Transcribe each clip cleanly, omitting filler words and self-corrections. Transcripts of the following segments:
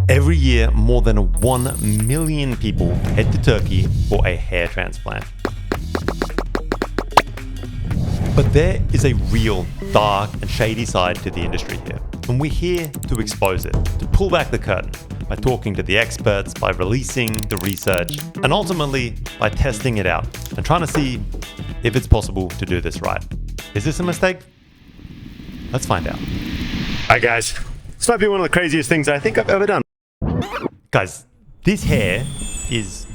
Every year, more than 1 million people head to Turkey for a hair transplant. But there is a real dark and shady side to the industry here, and we're here to expose it, to pull back the curtain by talking to the experts, by releasing the research, and ultimately by testing it out and trying to see if it's possible to do this right. Is this a mistake? Let's find out. Alright guys, this might be one of the craziest things I think I've ever done. Guys, this hair is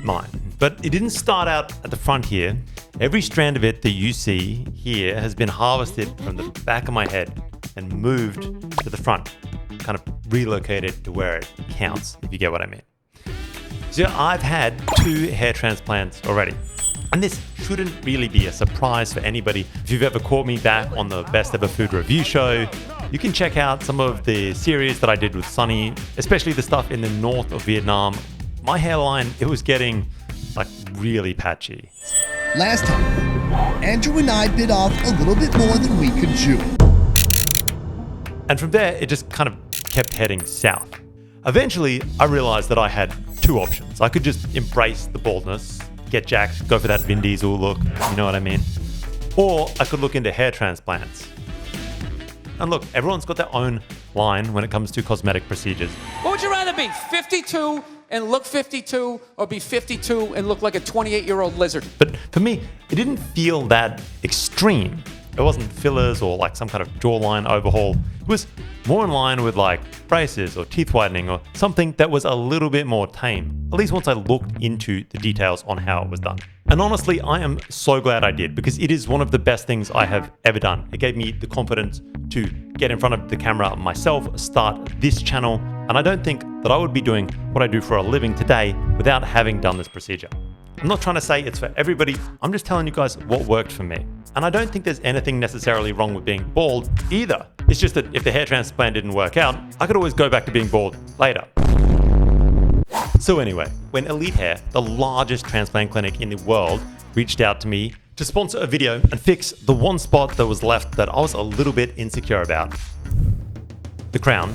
mine, but it didn't start out at the front here. Every strand of it that you see here has been harvested from the back of my head and moved to the front, kind of relocated to where it counts, if you get what I mean. So I've had 2 hair transplants already. And this shouldn't really be a surprise for anybody. If you've ever caught me back on the Best Ever Food Review show, you can check out some of the series that I did with Sunny, especially the stuff in the north of Vietnam. My hairline, it was getting like really patchy. Last time, Andrew and I bit off a little bit more than we could chew. And from there, it just kind of kept heading south. Eventually, I realized that I had 2 options. I could just embrace the baldness, get jacked, go for that Vin Diesel look, you know what I mean? Or I could look into hair transplants. And look, everyone's got their own line when it comes to cosmetic procedures. What would you rather be, 52 and look 52, or be 52 and look like a 28-year-old lizard? But for me, it didn't feel that extreme. It wasn't fillers or like some kind of jawline overhaul. It was more in line with like braces or teeth whitening or something that was a little bit more tame, at least once I looked into the details on how it was done. And honestly, I am so glad I did, because it is one of the best things I have ever done. It gave me the confidence to get in front of the camera myself, start this channel, and I don't think that I would be doing what I do for a living today without having done this procedure. I'm not trying to say it's for everybody, I'm just telling you guys what worked for me. And I don't think there's anything necessarily wrong with being bald either. It's just that if the hair transplant didn't work out, I could always go back to being bald later. So anyway, when Elite Hair, the largest transplant clinic in the world, reached out to me to sponsor a video and fix the one spot that was left that I was a little bit insecure about, the crown,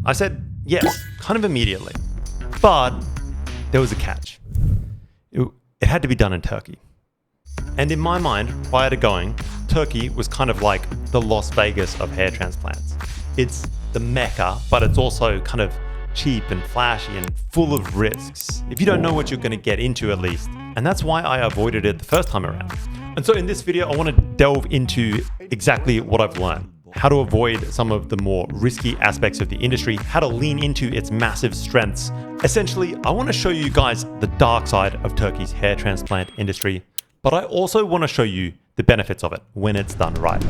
I said yes, kind of immediately. But there was a catch. It had to be done in Turkey. And in my mind, prior to going, Turkey was kind of like the Las Vegas of hair transplants. It's the Mecca, but it's also kind of cheap and flashy and full of risks, if you don't know what you're going to get into at least. And that's why I avoided it the first time around. And so in this video, I want to delve into exactly what I've learned. How to avoid some of the more risky aspects of the industry, how to lean into its massive strengths. Essentially, I want to show you guys the dark side of Turkey's hair transplant industry, but I also want to show you the benefits of it when it's done right.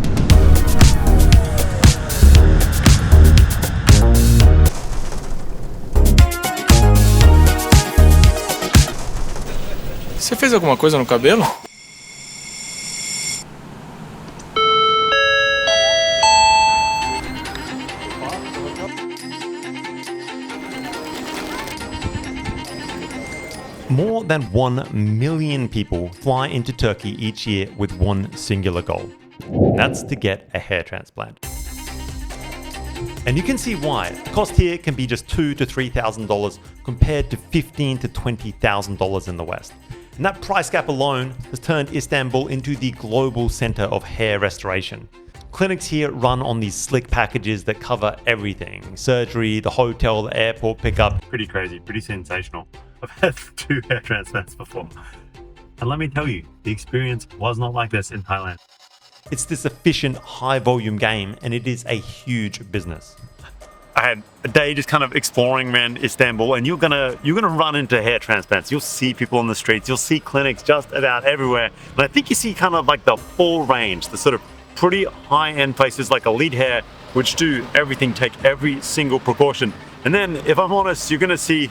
Você fez alguma coisa no cabelo? More than 1 million people fly into Turkey each year with one singular goal. And that's to get a hair transplant. And you can see why. The cost here can be just $2,000 to $3,000 compared to $15,000 to $20,000 in the West. And that price gap alone has turned Istanbul into the global center of hair restoration. Clinics here run on these slick packages that cover everything. Surgery, the hotel, the airport pickup. Pretty crazy, pretty sensational. I've had 2 hair transplants before. And let me tell you, the experience was not like this in Thailand. It's this efficient, high volume game, and it is a huge business. I had a day just kind of exploring around Istanbul, and you're gonna run into hair transplants. You'll see people on the streets, you'll see clinics just about everywhere. And I think you see kind of like the full range, the sort of pretty high-end places like Elite Hair, which do everything, take every single precaution. And then, if I'm honest, you're gonna see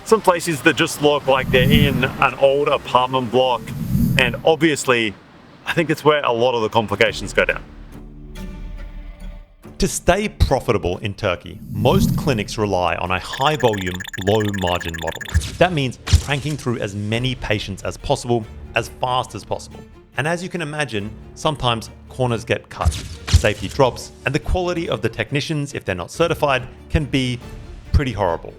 some places that just look like they're in an old apartment block. And obviously, I think it's where a lot of the complications go down. To stay profitable in Turkey, most clinics rely on a high volume, low margin model. That means cranking through as many patients as possible, as fast as possible. And as you can imagine, sometimes corners get cut. safety drops, and the quality of the technicians, if they're not certified, can be pretty horrible.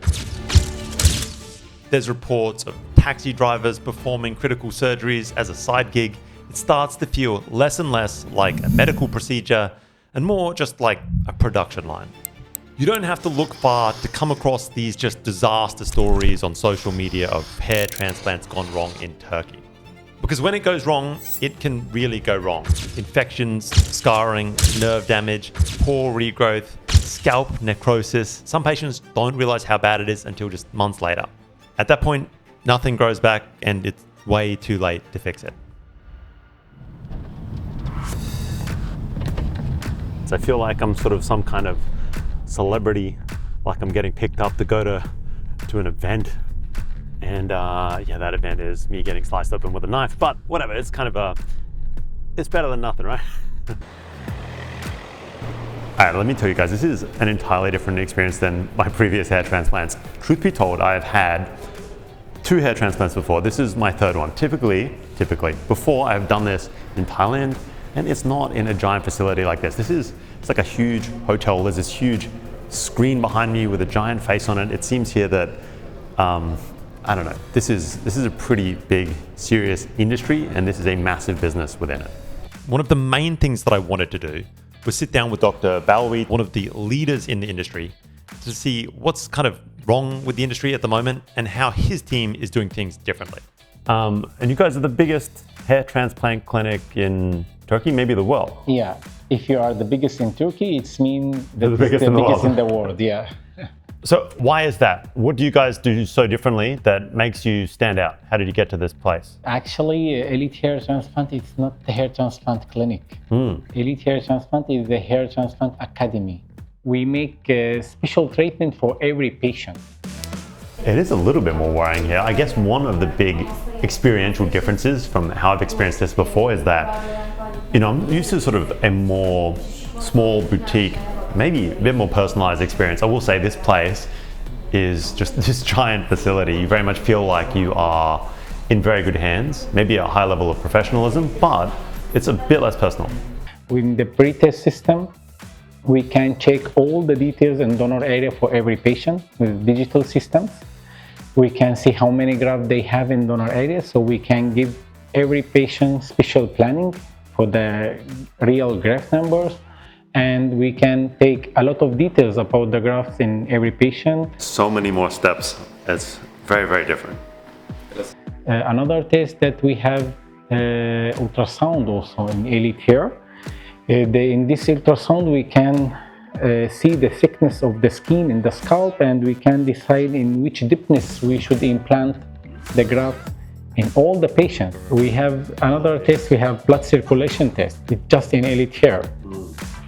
There's reports of taxi drivers performing critical surgeries as a side gig. It starts to feel less and less like a medical procedure and more just like a production line. You don't have to look far to come across these just disaster stories on social media of hair transplants gone wrong in Turkey. Because when it goes wrong, it can really go wrong. Infections, scarring, nerve damage, poor regrowth, scalp necrosis. Some patients don't realize how bad it is until just months later. At that point, nothing grows back and it's way too late to fix it. So I feel like I'm sort of some kind of celebrity, like I'm getting picked up to go to an event. And yeah, that event is me getting sliced open with a knife, but whatever, it's kind of it's better than nothing, right? All right, let me tell you guys, this is an entirely different experience than my previous hair transplants. Truth be told, I have had 2 hair transplants before. This is my 3rd one. Typically, before I've done this in Thailand, and it's not in a giant facility like this. It's like a huge hotel. There's this huge screen behind me with a giant face on it. It seems here that, I don't know, this is a pretty big, serious industry, and this is a massive business within it. One of the main things that I wanted to do was sit down with Dr. Balwi, one of the leaders in the industry, to see what's kind of wrong with the industry at the moment and how his team is doing things differently. And you guys are the biggest hair transplant clinic in Turkey, maybe the world. Yeah, if you are the biggest in Turkey, it's mean that The biggest in the world. in the world. Yeah. So why is that? What do you guys do so differently that makes you stand out? How did you get to this place? Actually, Elite Hair Transplant is not the hair transplant clinic. Elite Hair Transplant is the hair transplant academy. We make a special treatment for every patient. It is a little bit more worrying here. I guess one of the big experiential differences from how I've experienced this before is that, I'm used to sort of a more small boutique, maybe a bit more personalized experience. I will say this place is just this giant facility. You very much feel like you are in very good hands, maybe a high level of professionalism, but it's a bit less personal. With the pre-test system, we can check all the details in donor area for every patient with digital systems. We can see how many grafts they have in donor area, so we can give every patient special planning for the real graft numbers, and we can take a lot of details about the grafts in every patient. So many more steps. It's very, very different. Another test that we have ultrasound also in Elite Hair. In this ultrasound, we can see the thickness of the skin in the scalp, and we can decide in which deepness we should implant the graft in all the patients. We have another test, we have blood circulation test. It's just in Elite Hair.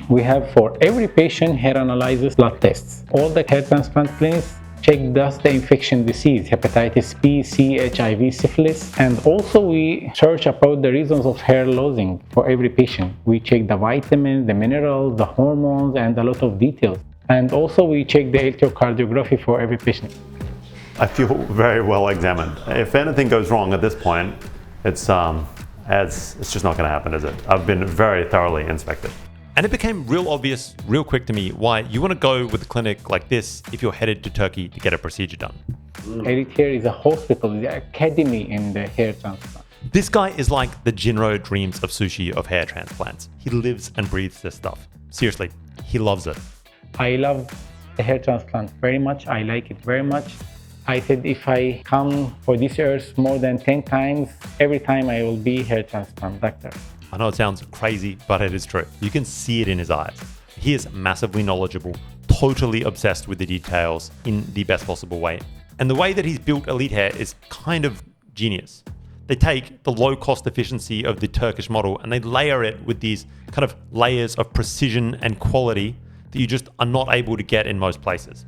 We have for every patient hair analysis blood tests. All the hair transplant clinics check just the infection disease, hepatitis B, C, HIV, syphilis, and also we search about the reasons of hair losing for every patient. We check the vitamins, the minerals, the hormones, and a lot of details. And also we check the electrocardiography for every patient. I feel very well examined. If anything goes wrong at this point, it's just not going to happen, is it? I've been very thoroughly inspected. And it became real obvious, real quick to me, why you want to go with a clinic like this if you're headed to Turkey to get a procedure done. Elite Hair is a hospital, the academy in the hair transplant. This guy is like the Jinro dreams of sushi of hair transplants. He lives and breathes this stuff. Seriously, he loves it. I love the hair transplant very much. I like it very much. I said if I come for this earth more than 10 times, every time I will be hair transplant doctor. I know it sounds crazy, but it is true. You can see it in his eyes. He is massively knowledgeable, totally obsessed with the details in the best possible way. And the way that he's built Elite Hair is kind of genius. They take the low cost efficiency of the Turkish model and they layer it with these kind of layers of precision and quality that you just are not able to get in most places.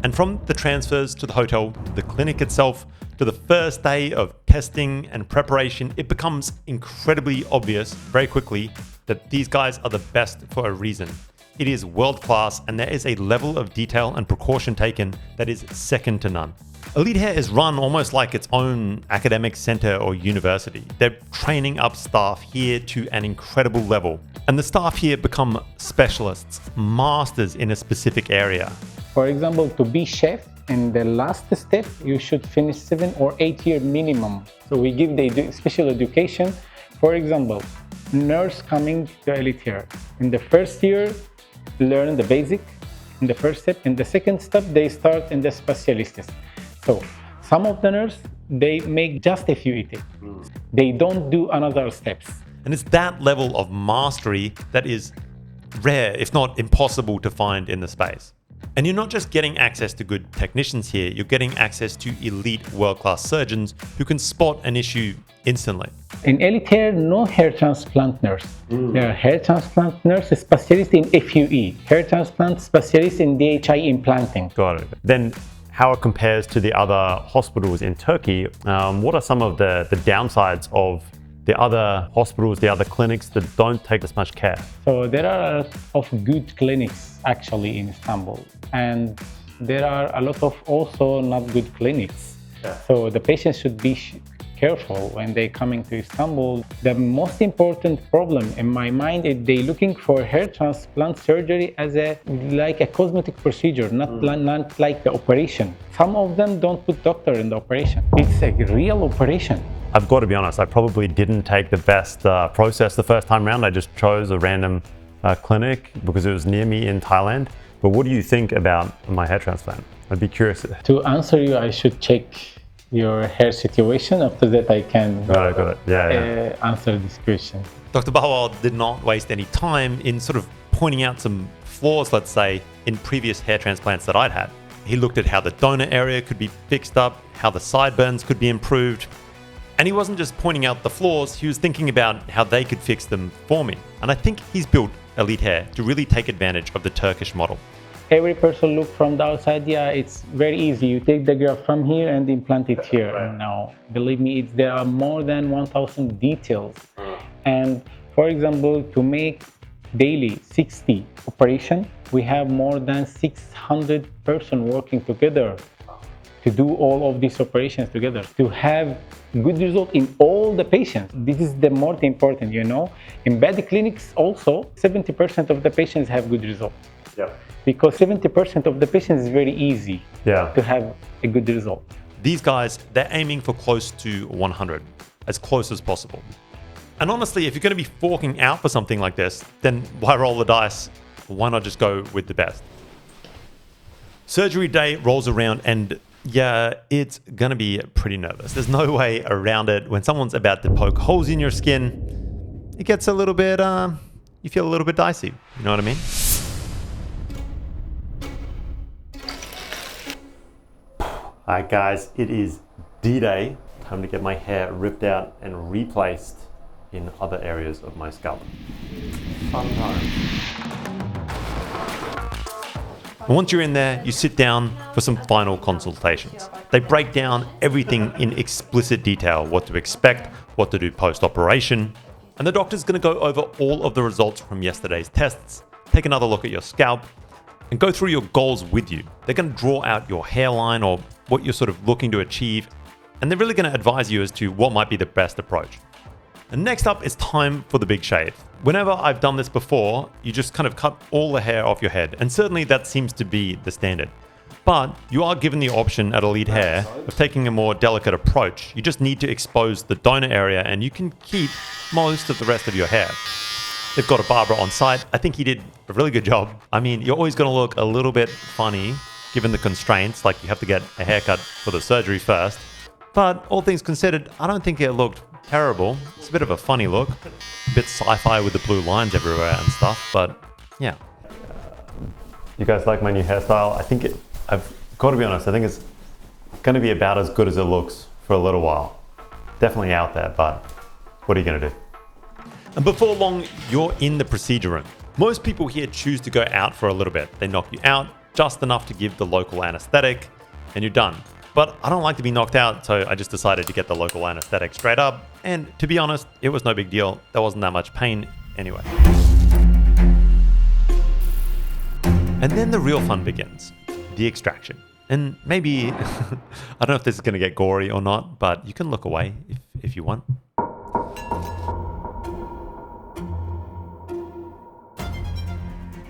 And from the transfers to the hotel, to the clinic itself, to the first day of testing and preparation, it becomes incredibly obvious very quickly that these guys are the best for a reason. It is world class and there is a level of detail and precaution taken that is second to none. Elite Hair is run almost like its own academic center or university. They're training up staff here to an incredible level. And the staff here become specialists, masters in a specific area. For example, to be chef, in the last step, you should finish 7 or 8 year minimum. So we give the special education. For example, nurse coming to Elite Hair. In the first year, learn the basic. In the first step. In the second step, they start in the specialists. So some of the nurse, they make just a few ET. They don't do another steps. And it's that level of mastery that is rare, if not impossible, to find in the space. And you're not just getting access to good technicians here, you're getting access to elite world-class surgeons who can spot an issue instantly. In Elite Hair, no hair transplant nurse. There are hair transplant nurse specialist in FUE, hair transplant specialist in DHI implanting. Got it. Then how it compares to the other hospitals in Turkey, what are some of the downsides of the other hospitals, the other clinics that don't take as much care? So there are a lot of good clinics actually in Istanbul, and there are a lot of also not good clinics. So the patients should be careful when they coming to Istanbul. The most important problem in my mind is they looking for hair transplant surgery as like a cosmetic procedure, not like the operation. Some of them don't put doctor in the operation. It's a real operation. I've got to be honest, I probably didn't take the best process the first time around. I just chose a random clinic because it was near me in Thailand. But what do you think about my hair transplant? I'd be curious. To answer you, I should check your hair situation. After that, I can Got it. Yeah. answer this question. Dr. Bahwal did not waste any time in sort of pointing out some flaws, let's say, in previous hair transplants that I'd had. He looked at how the donor area could be fixed up, how the sideburns could be improved. And he wasn't just pointing out the flaws, he was thinking about how they could fix them for me. And I think he's built Elite Hair to really take advantage of the Turkish model. Every person look from the outside, yeah, it's very easy. You take the graft from here and implant it here. And now, believe me, there are more than 1,000 details. And for example, to make daily 60 operation, we have more than 600 person working together to do all of these operations together, to have good result in all the patients. This is the most important, you know. In bad clinics also, 70% of the patients have good result. Yeah. Because 70% of the patients is very easy to have a good result. These guys, they're aiming for close to 100, as close as possible. And honestly, if you're going to be forking out for something like this, then why roll the dice? Why not just go with the best? Surgery day rolls around and yeah, it's gonna be pretty nervous. There's no way around it. When someone's about to poke holes in your skin, it gets a little bit, you feel a little bit dicey. You know what I mean? Alright guys, it is D-Day. Time to get my hair ripped out and replaced in other areas of my scalp. Fun time. And once you're in there, you sit down for some final consultations. They break down everything in explicit detail, what to expect, what to do post-operation. And the doctor's gonna go over all of the results from yesterday's tests, take another look at your scalp, and go through your goals with you. They're gonna draw out your hairline or what you're sort of looking to achieve, and they're really gonna advise you as to what might be the best approach. And next up is time for the big shave. Whenever I've done this before, you just kind of cut all the hair off your head, and certainly that seems to be the standard. But you are given the option at Elite Hair of taking a more delicate approach. You just need to expose the donor area and you can keep most of the rest of your hair. They've got a barber on site. I think he did a really good job. I mean, you're always gonna look a little bit funny given the constraints, like you have to get a haircut for the surgery first. But all things considered, I don't think it looked terrible. It's a bit of a funny look, a bit sci-fi with the blue lines everywhere and stuff, but yeah. You guys like my new hairstyle? I've got to be honest, I think it's going to be about as good as it looks for a little while. Definitely out there, but what are you going to do? And before long, you're in the procedure room. Most people here choose to go out for a little bit. They knock you out just enough to give the local anesthetic and you're done. But I don't like to be knocked out, so I just decided to get the local anesthetic straight up. And to be honest, it was no big deal. There wasn't that much pain anyway. And then the real fun begins, the extraction. And maybe, I don't know if this is going to get gory or not, but you can look away if you want.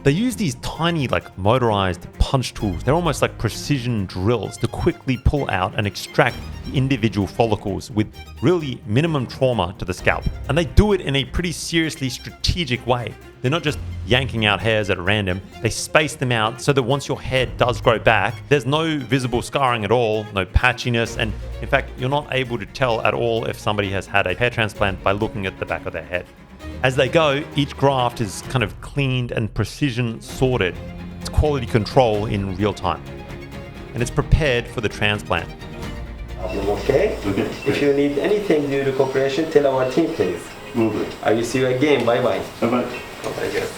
They use these tiny, like motorized punch tools. They're almost like precision drills to quickly pull out and extract the individual follicles with really minimum trauma to the scalp. And they do it in a pretty seriously strategic way. They're not just yanking out hairs at random. They space them out so that once your hair does grow back, there's no visible scarring at all, no patchiness, and in fact, you're not able to tell at all if somebody has had a hair transplant by looking at the back of their head. As they go, each graft is kind of cleaned and precision sorted. It's quality control in real time. And it's prepared for the transplant. Okay? If you need anything due to cooperation, tell our team, please. I will see you again. Bye-bye. Bye-bye. Bye, guys.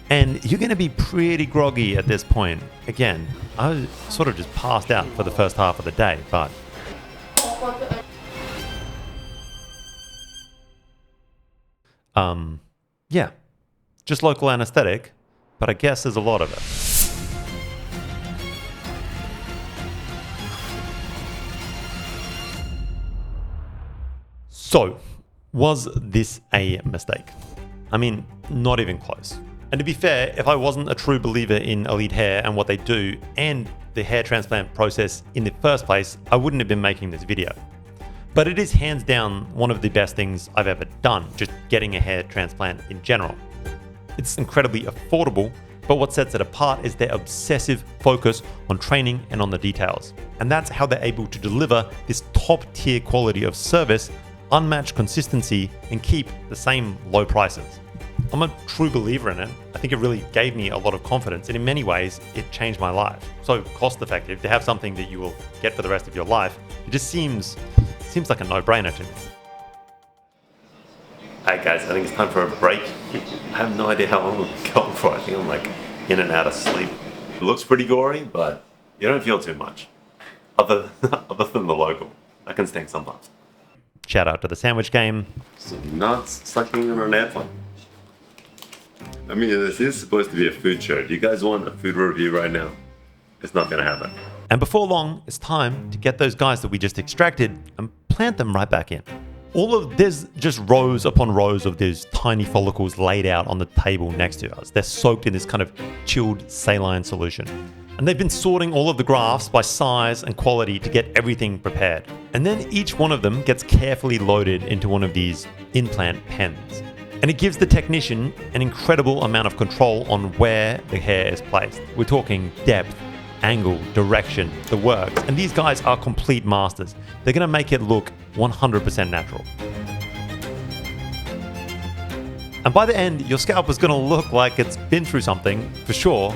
And you're going to be pretty groggy at this point. Again, I was sort of just passed out for the first half of the day, but yeah, just local anesthetic, but I guess there's a lot of it. So, was this a mistake? I mean, not even close. And to be fair, if I wasn't a true believer in Elite Hair and what they do and the hair transplant process in the first place, I wouldn't have been making this video. But it is hands down one of the best things I've ever done, just getting a hair transplant in general. It's incredibly affordable, but what sets it apart is their obsessive focus on training and on the details. And that's how they're able to deliver this top tier quality of service, unmatched consistency, and keep the same low prices. I'm a true believer in it. I think it really gave me a lot of confidence, and in many ways, it changed my life. So cost effective to have something that you will get for the rest of your life, it just seems like a no-brainer to me. Hey guys, I think it's time for a break. I have no idea how long we're going for. I think I'm like in and out of sleep. It looks pretty gory, but you don't feel too much. Other than the local. That can stink sometimes. Shout out to the sandwich game. Some nuts sucking on an airplane. I mean, this is supposed to be a food show. Do you guys want a food review right now? It's not going to happen. And before long, it's time to get those guys that we just extracted and plant them right back in. There's just rows upon rows of these tiny follicles laid out on the table next to us. They're soaked in this kind of chilled saline solution. And they've been sorting all of the grafts by size and quality to get everything prepared. And then each one of them gets carefully loaded into one of these implant pens. And it gives the technician an incredible amount of control on where the hair is placed. We're talking depth, angle, direction, the works. And these guys are complete masters. They're going to make it look 100% natural. And by the end, your scalp is going to look like it's been through something, for sure.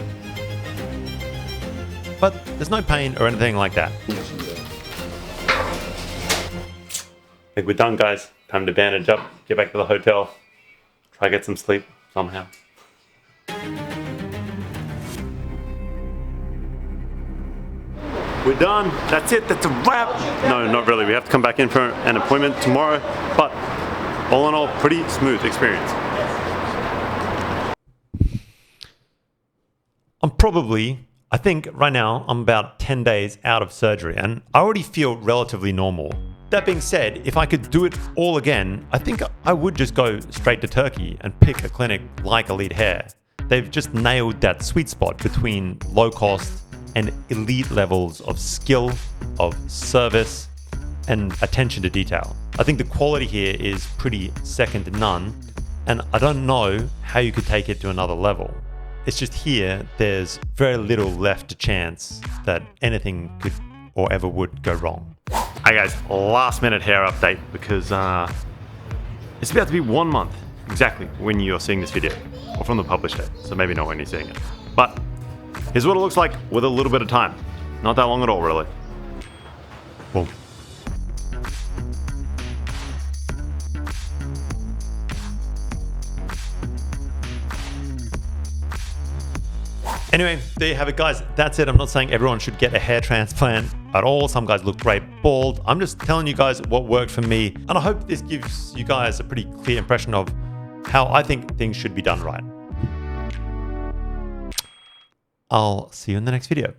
But there's no pain or anything like that. I think we're done, guys. Time to bandage up, get back to the hotel, try to get some sleep somehow. We're done. That's it. That's a wrap. No, not really. We have to come back in for an appointment tomorrow. But all in all, pretty smooth experience. I think right now I'm about 10 days out of surgery and I already feel relatively normal. That being said, if I could do it all again, I think I would just go straight to Turkey and pick a clinic like Elite Hair. They've just nailed that sweet spot between low cost and elite levels of skill, of service, and attention to detail. I think the quality here is pretty second to none, and I don't know how you could take it to another level. It's just here, there's very little left to chance that anything could or ever would go wrong. Hi guys, last minute hair update because it's about to be 1 month exactly when you're seeing this video, or from the published date, so maybe not when you're seeing it. But here's what it looks like with a little bit of time. Not that long at all, really. Boom. Anyway, there you have it, guys. That's it. I'm not saying everyone should get a hair transplant at all. Some guys look great bald. I'm just telling you guys what worked for me. And I hope this gives you guys a pretty clear impression of how I think things should be done right. I'll see you in the next video.